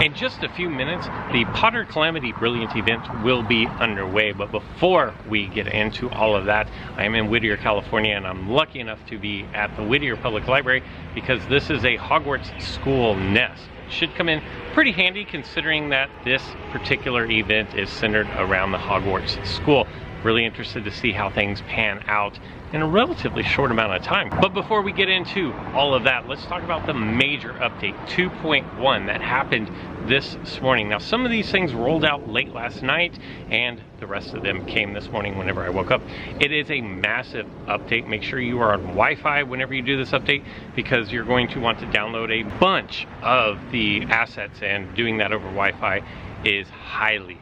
In just a few minutes, the Potter Calamity Brilliant Event will be underway, but before we get into all of that, I am in Whittier, California, and I'm lucky enough to be at the Whittier Public Library because this is a Hogwarts school nest. It should come in pretty handy considering that this particular event is centered around the Hogwarts school. Really interested to see how things pan out in a relatively short amount of time. But before we get into all of that, let's talk about the major update 2.1 that happened this morning. Now, some of these things rolled out late last night and the rest of them came this morning whenever I woke up. It is a massive update. Make sure you are on Wi-Fi whenever you do this update because you're going to want to download a bunch of the assets, and doing that over Wi-Fi is highly,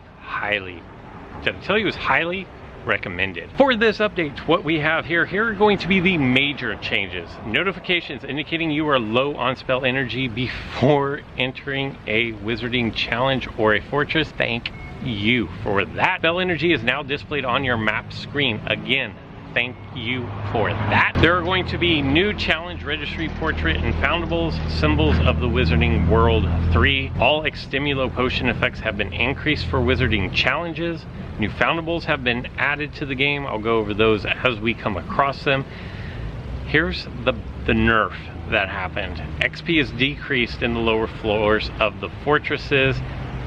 did I tell you it was highly recommended. For this update, what we have here are going to be the major changes. Notifications indicating you are low on spell energy before entering a wizarding challenge or a fortress. Thank you for that. Spell energy is now displayed on your map screen. Again, thank you for that. There are going to be new challenge registry portrait and foundables, symbols of the Wizarding World 3. All extimulo potion effects have been increased for wizarding challenges. New foundables have been added to the game. I'll go over those as we come across them. Here's the nerf that happened. XP is decreased in the lower floors of the fortresses,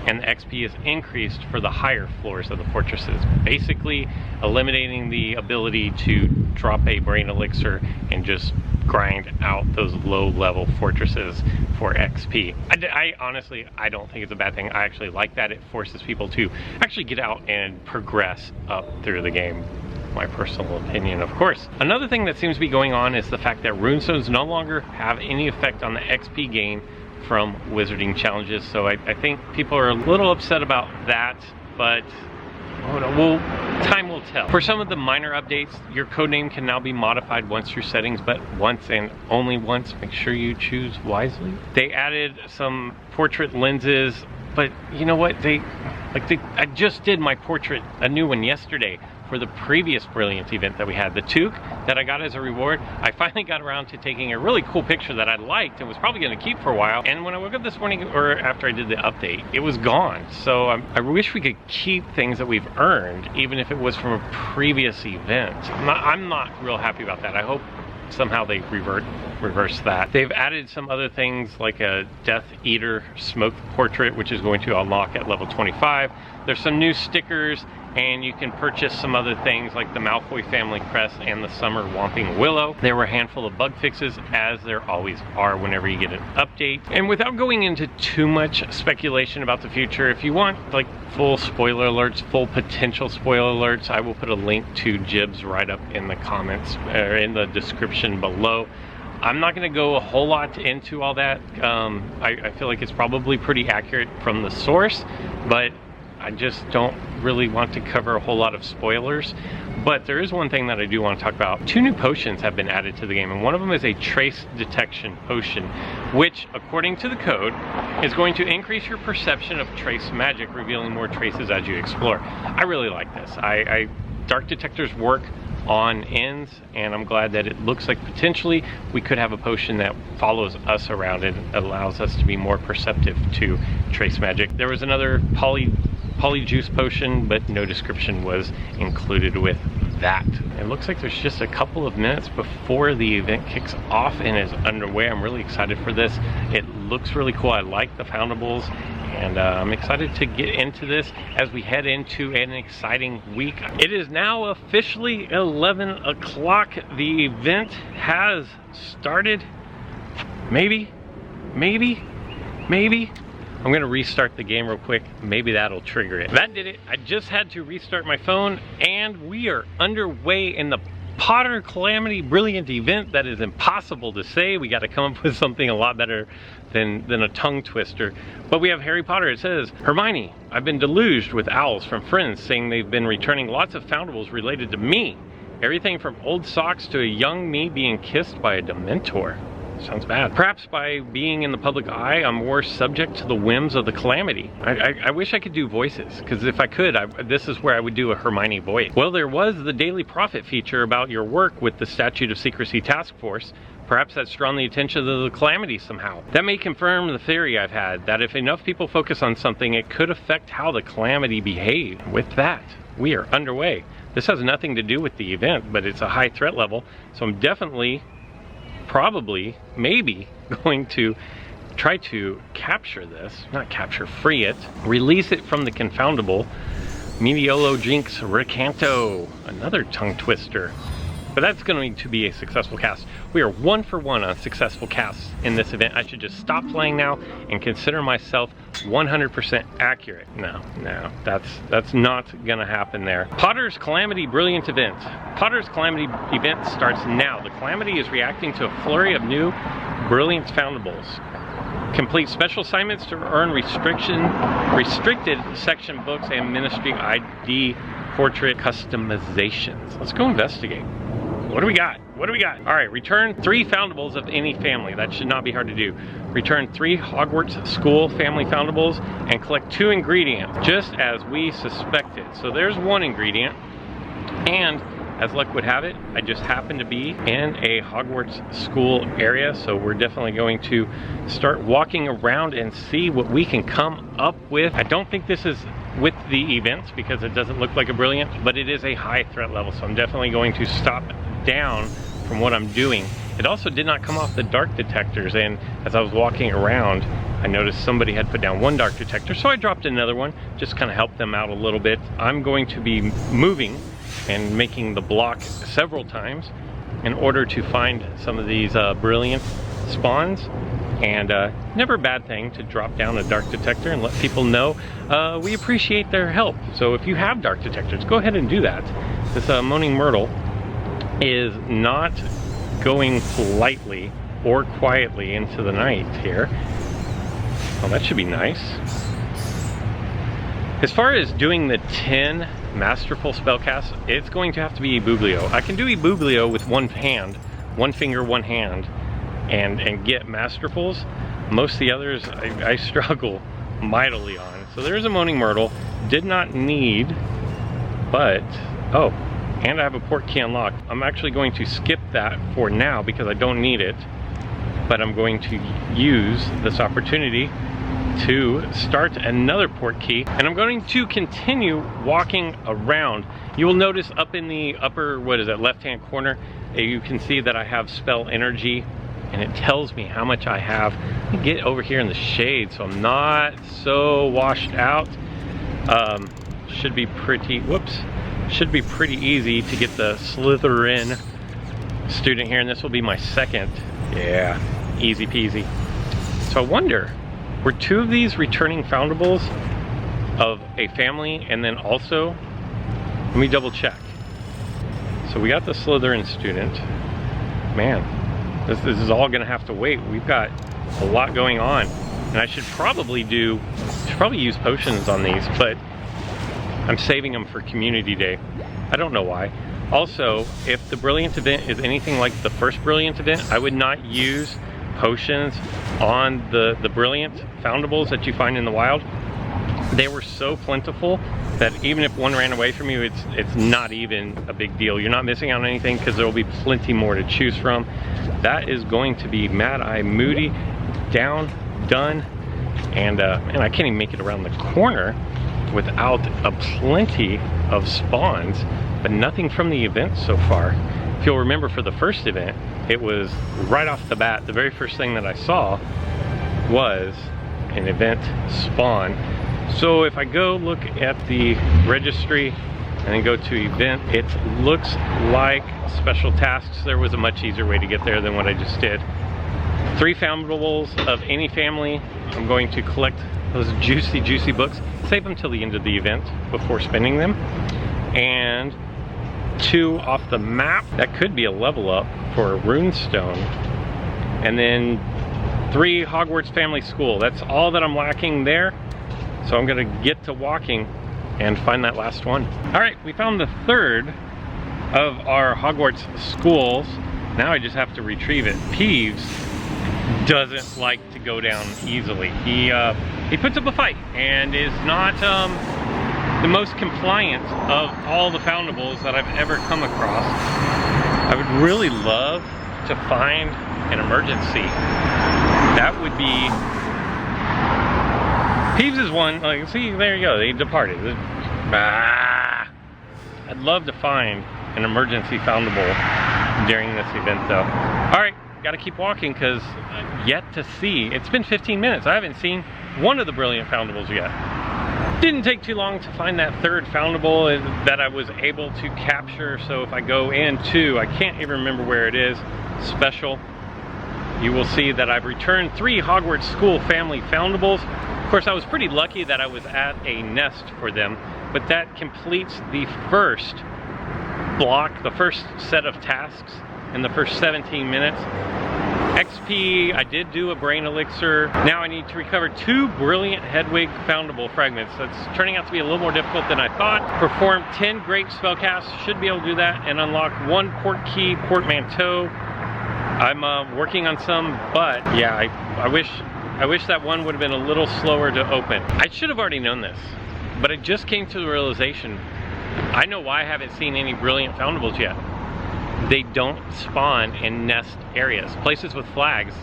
and the XP is increased for the higher floors of the fortresses, basically eliminating the ability to drop a brain elixir and just grind out those low-level fortresses for XP. I honestly, I don't think it's a bad thing. I actually like that. It forces people to actually get out and progress up through the game. My personal opinion, of course. Another thing that seems to be going on is the fact that runestones no longer have any effect on the XP gain from wizarding challenges, so I think people are a little upset about that, but time will tell. For some of the minor updates, your codename can now be modified once through settings, but once and only once. Make sure you choose wisely. They added some portrait lenses, but you know what? I just did my portrait, a new one yesterday, for the previous Brilliant event that we had, the toque that I got as a reward. I finally got around to taking a really cool picture that I liked and was probably going to keep for a while, and when I woke up this morning, or after I did the update, it was gone. So I wish we could keep things that we've earned, even if it was from a previous event. I'm not real happy about that. I hope somehow they reverse that. They've added some other things like a Death Eater smoke portrait, which is going to unlock at level 25. There's some new stickers, and you can purchase some other things like the Malfoy family crest and the Summer Whomping Willow. There were a handful of bug fixes, as there always are whenever you get an update. And without going into too much speculation about the future, if you want like full spoiler alerts, full potential spoiler alerts, I will put a link to Jib's write-up in the comments, or in the description below. I'm not going to go a whole lot into all that. I feel like it's probably pretty accurate from the source, but I just don't really want to cover a whole lot of spoilers. But there is one thing that I do want to talk about. 2 new potions have been added to the game, and one of them is a trace detection potion, which, according to the code, is going to increase your perception of trace magic, revealing more traces as you explore. I really like this. Dark detectors work on ends, and I'm glad that it looks like potentially we could have a potion that follows us around and allows us to be more perceptive to trace magic. There was another polyjuice potion, but no description was included with that. It looks like there's just a couple of minutes before the event kicks off and is underway. I'm really excited for this. It looks really cool. I like the foundables, and I'm excited to get into this as we head into an exciting week. It is now officially 11 o'clock. The event has started. Maybe. I'm gonna restart the game real quick. Maybe that'll trigger it. That did it. I just had to restart my phone, and we are underway in the Potter Calamity Brilliant Event. That is impossible to say. We got to come up with something a lot better than a tongue twister. But we have Harry Potter. It says, Hermione, I've been deluged with owls from friends saying they've been returning lots of foundables related to me. Everything from old socks to a young me being kissed by a Dementor. Sounds bad. Perhaps by being in the public eye, I'm more subject to the whims of the Calamity. I wish I could do voices, because if I could, this is where I would do a Hermione voice. Well, there was the Daily Prophet feature about your work with the Statute of Secrecy Task Force. Perhaps that's drawn the attention of the Calamity somehow. That may confirm the theory I've had, that if enough people focus on something, it could affect how the Calamity behave. With that, we are underway. This has nothing to do with the event, but it's a high threat level, so I'm definitely, probably, maybe going to try to capture this, not capture, free it, release it from the confoundable Mediolo Jinx Recanto, another tongue twister. But that's going to be a successful cast. We are 1 for 1 on successful casts in this event. I should just stop playing now and consider myself 100% accurate. No, that's not gonna happen there. Potter's Calamity Brilliant Event. Potter's Calamity Event starts now. The Calamity is reacting to a flurry of new Brilliant Foundables. Complete special assignments to earn restricted section books and ministry ID portrait customizations. Let's go investigate. What do we got? What do we got? All right, return 3 foundables of any family. That should not be hard to do. Return 3 Hogwarts School family foundables and collect 2 ingredients, just as we suspected. So there's 1 ingredient, and as luck would have it, I just happen to be in a Hogwarts school area, so we're definitely going to start walking around and see what we can come up with. I don't think this is with the events because it doesn't look like a brilliant, but it is a high threat level, so I'm definitely going to stop down from what I'm doing. It also did not come off the dark detectors, and as I was walking around, I noticed somebody had put down 1 dark detector, so I dropped another one, just kind of helped them out a little bit. I'm going to be moving and making the block several times in order to find some of these brilliant spawns, and never a bad thing to drop down a dark detector and let people know we appreciate their help. So if you have dark detectors, go ahead and do that. This Moaning Myrtle is not going politely or quietly into the night here. Well, that should be nice. As far as doing the 10 masterful spellcasts, it's going to have to be Ebublio. I can do Ebublio with 1 hand, 1 finger, 1 hand, and get masterfuls. Most of the others I struggle mightily on. So there's a Moaning Myrtle. Did not need, but, oh, and I have a port key unlocked. I'm actually going to skip that for now because I don't need it, but I'm going to use this opportunity to start another port key, and I'm going to continue walking around. You will notice up in the upper, left-hand corner, you can see that I have spell energy, and it tells me how much I have. Let me get over here in the shade so I'm not so washed out. Should be pretty, should be pretty easy to get the Slytherin student here, and this will be my 2nd. Yeah, easy peasy. So I wonder, were 2 of these returning foundables of a family, and then also, let me double check. So we got the Slytherin student. Man, this is all gonna have to wait. We've got a lot going on, and I should probably use potions on these, but I'm saving them for Community Day. I don't know why. Also, if the Brilliant Event is anything like the first Brilliant Event, I would not use potions on the Brilliant foundables that you find in the wild. They were so plentiful that even if 1 ran away from you, it's not even a big deal. You're not missing out on anything because there will be plenty more to choose from. That is going to be Mad Eye Moody, down, done, and I can't even make it around the corner without a plenty of spawns, but nothing from the event so far. If you'll remember, for the first event, it was right off the bat, the very first thing that I saw was an event spawn. So if I go look at the registry and then go to event, it looks like special tasks. There was a much easier way to get there than what I just did. 3 foundables of any family. I'm going to collect those juicy books, save them till the end of the event before spending them, and 2 off the map. That could be a level up for a runestone, and then 3 Hogwarts Family School. That's all that I'm lacking there, so I'm gonna get to walking and find that last one. All right, we found the 3rd of our Hogwarts schools. Now I just have to retrieve it. Peeves doesn't like to go down easily. He puts up a fight and is not the most compliant of all the foundables that I've ever come across. I would really love to to find an emergency. That would be... Peeves is one, like, see, there you go, they departed. I'd love to find an emergency foundable during this event though. Alright, gotta keep walking because yet to see. It's been 15 minutes. I haven't seen one of the brilliant foundables yet. Didn't take too long to find that third foundable that I was able to capture. So if I go into, I can't even remember where it is, special, you will see that I've returned 3 Hogwarts School family foundables. Of course, I was pretty lucky that I was at a nest for them, but that completes the first block, the first set of tasks in the first 17 minutes. XP, I did do a brain elixir. Now I need to recover 2 brilliant Hedwig foundable fragments. That's turning out to be a little more difficult than I thought. Perform 10 great spellcasts, should be able to do that, and unlock 1 port key portmanteau. I'm working on some, but yeah, I wish that one would have been a little slower to open. I should have already known this, but I just came to the realization, I know why I haven't seen any brilliant foundables yet. They don't spawn in nest areas. Places with flags,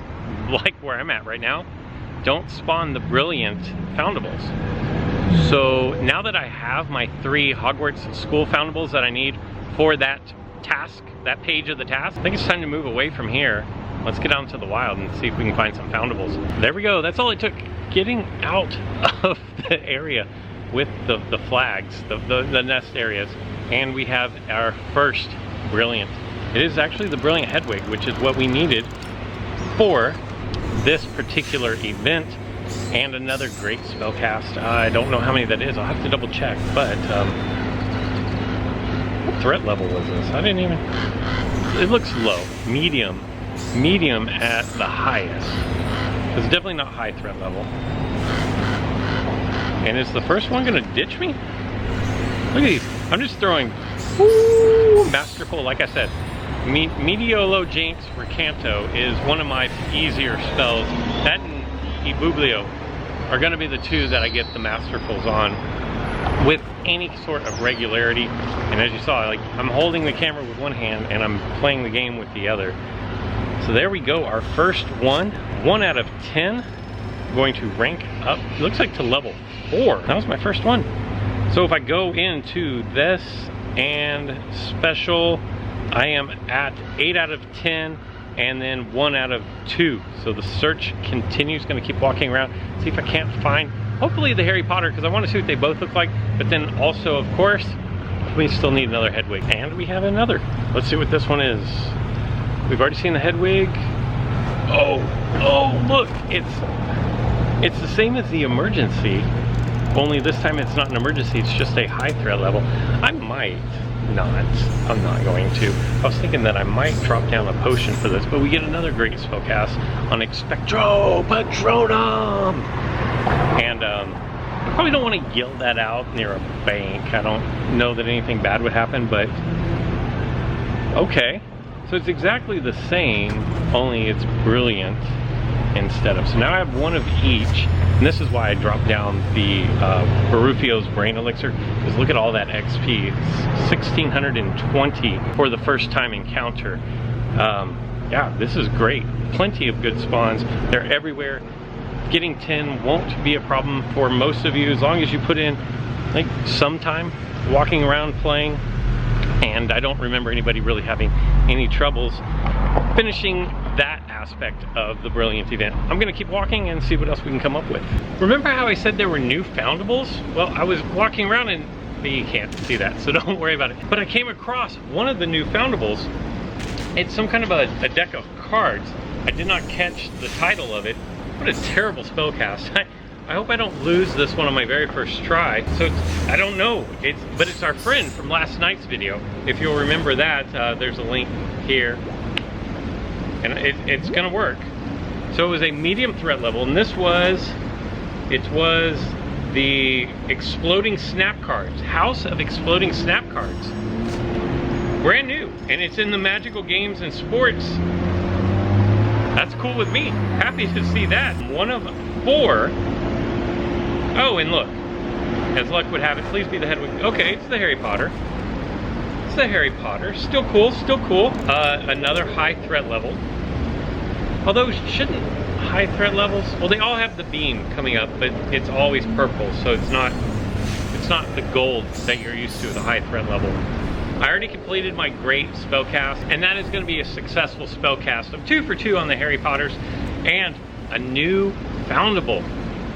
like where I'm at right now, don't spawn the brilliant foundables. So now that I have my 3 Hogwarts School foundables that I need for that task, that page of the task, I think it's time to move away from here. Let's get out into the wild and see if we can find some foundables. There we go. That's all it took. Getting out of the area with the flags, the nest areas, and we have our first brilliant. It is actually the brilliant Hedwig, which is what we needed for this particular event, and another great spellcast. I don't know how many that is. I'll have to double check, but what threat level was this? I didn't even... It looks low. Medium at the highest. It's definitely not high threat level. And is the first one gonna ditch me? Look at these. I'm just throwing... Ooh, masterful, like I said. Mediolo Jinx Recanto is one of my easier spells. That and Ebublio are going to be the 2 that I get the masterfuls on with any sort of regularity. And as you saw, like, I'm holding the camera with one hand and I'm playing the game with the other. So there we go, our first one. 1 out of 10. Going to rank up, looks like to level 4. That was my first one. So if I go into this and special, I am at 8 out of 10 and then 1 out of 2. So the search continues. Going to keep walking around, see if I can't find, hopefully the Harry Potter, because I want to see what they both look like. But then also, of course, we still need another Hedwig. And we have another. Let's see what this one is. We've already seen the Hedwig. Oh, look, it's the same as the emergency, only this time it's not an emergency, it's just a high threat level. I'm not going to. I was thinking that I might drop down a potion for this, but we get another great spellcast on Expectro Patronum! And I probably don't want to yell that out near a bank. I don't know that anything bad would happen, but okay. So it's exactly the same, only it's brilliant instead of. So now I have 1 of each, and this is why I dropped down the Barufio's brain elixir, because look at all that XP. It's 1620 for the first time encounter. Yeah, this is great. Plenty of good spawns. They're everywhere. Getting 10 won't be a problem for most of you as long as you put in like some time walking around playing. And I don't remember anybody really having any troubles finishing that aspect of the brilliant event. I'm gonna keep walking and see what else we can come up with. Remember how I said there were new foundables? Well, I was walking around and you can't see that, so don't worry about it. But I came across one of the new foundables. It's some kind of a deck of cards. I did not catch the title of it. What a terrible spellcast. I hope I don't lose this one on my very first try. So I don't know, but it's our friend from last night's video. If you'll remember that, there's a link here. And it's gonna work. So it was a medium threat level, and it was the Exploding Snap Cards, House of Exploding Snap Cards. Brand new, and it's in the Magical Games and Sports. That's cool with me. Happy to see that. 1 of 4. Oh, and look, as luck would have it, please be the Hedwig. Okay, it's the Harry Potter. It's the Harry Potter. Still cool, still cool. Another high threat level. Although shouldn't high threat levels, well, they all have the beam coming up, but it's always purple, so it's not the gold that you're used to with a high threat level. I already completed my great spellcast, and that is going to be a successful spellcast of 2 for 2 on the Harry Potters, and a new foundable.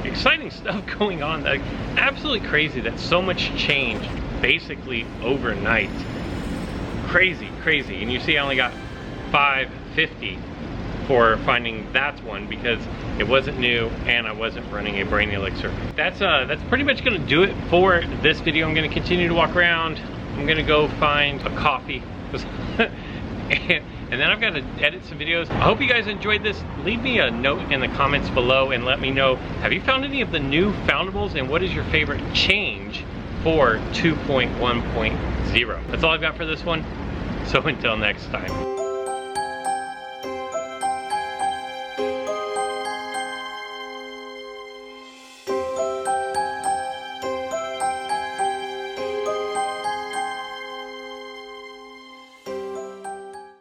Exciting stuff going on. Like, absolutely crazy that so much changed basically overnight. Crazy, crazy. And you see I only got 550 for finding that one because it wasn't new and I wasn't running a brain elixir. That's pretty much gonna do it for this video. I'm gonna continue to walk around. I'm gonna go find a coffee. And then I've got to edit some videos. I hope you guys enjoyed this. Leave me a note in the comments below and let me know, have you found any of the new foundables and what is your favorite change for 2.1.0? That's all I've got for this one. So until next time.